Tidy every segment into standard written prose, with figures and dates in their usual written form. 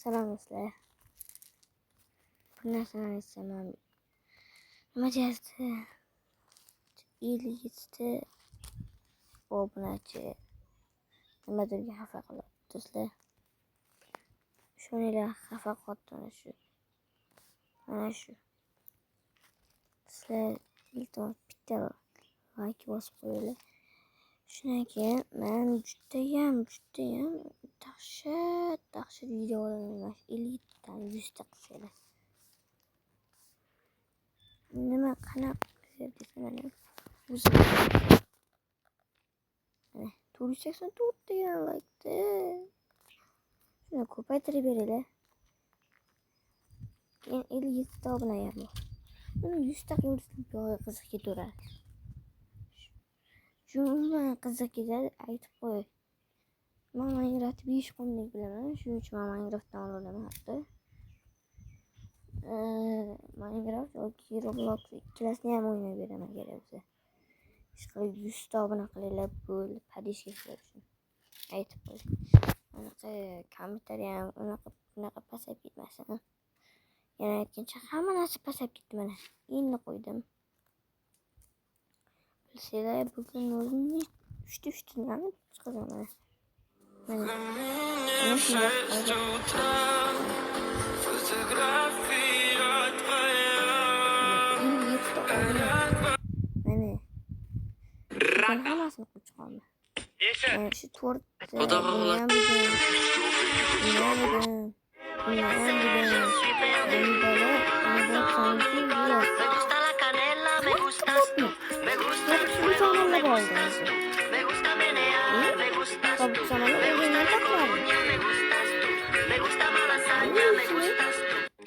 Salom sizlar. Bir narsani aytsam, nima deyapti? 57 obunachi nimadirga xafa qiladi do'stlar. Shunilar xafa qiladi shu. Mana shu. Sizlar iltimos bitta like bosib qo'yinglar. Shundan keyin men judayam dahshat videolarni 50 dan 100 ta qilsanglar. Nima qanaqa desa mana o'zi. Mana 484 degan like'da. Shuni ko'paytirib beringlar. Keyin 57 ta obunayam bor. Buni 100 ta qilib qiziq ketaveradi. Umuman qiziq ketadi, aytib qo'y. Men Minecraft 5 kunlik bilaman, shuning uchun men Minecraftdan olaman hatto. Minecraft yoki Roblox ikkalasini ham o'ynab beraman kerak bo'lsa. Ishqilib 100 ta obuna qilinglar, bo'ldi, padishka ishlar uchun. Aytib qo'y. Anaqa kommentariy ham unaqa pasayib ketmasin. Yana aytgancha hamma narsa pasayib ketdi mana. Endi qo'ydim. Bilsanglar, bugun o'zimni 3 nima chiqazaman. Mana. Ben hammasini qilib chiqaman. Shu to'rtta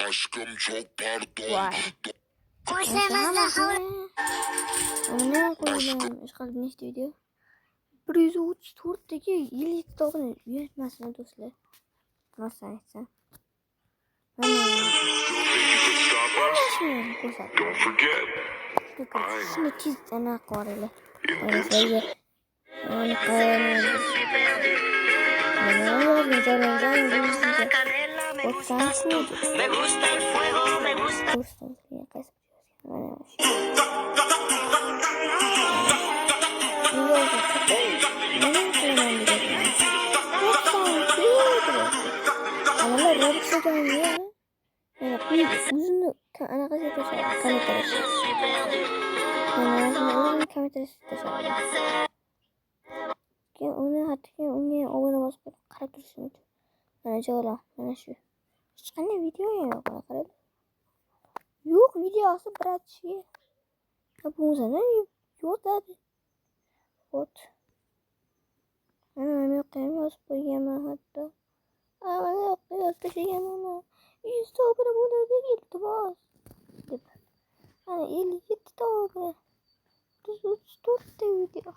Aşkım çok pardon. Ona koydum. Işgal nechta video? 134 dagi 50 ta obuna uyatmasini do'stlar. Rosa aytsam. Don't forget. Shuni tezdan qo'ringlar. Me gusta el fuego, me gusta. Qanday video yo'q qarang. Yo'q videosi bratchi. Bundan yo'q. Вот. Ana yo'qqa yozib qo'yganman hatto. Ana yo'qqa yozib qo'yganman. 100 ta obuna bo'ladi iltimos. Deb. Ana 57 ta obuna. 134 ta video.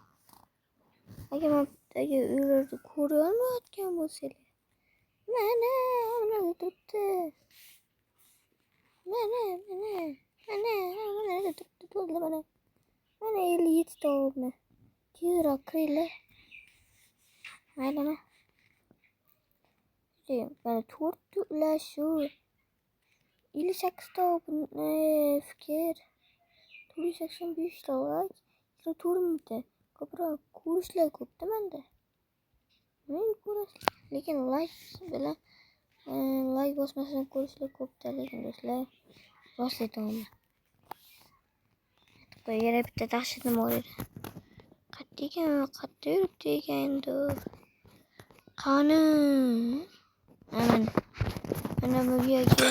Agar men bittaga ularni ko'ra olmayotgan bo'lsanglar. Mana turibdi. Mana turibdi mana. Mana 57 ta obuna. Tezroq kiringlar. Maylimi? Mana 4 ulashu 58 ta obuna fikr. 485 ta like. 24 mingta. Ko'proq ko'rishlar ko'pda menda. Nima ko'rasiz? Lekin like bilan like bosmasdan ko'rishlar ko'pda lekin do'stlar. Rosa aytaman. Yana bitta dahshat nima bo'ladi? Qattiq yuribdi endi. Qani. Mana bu yerga.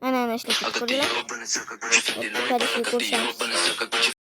Ana ishlab ko'ringlar.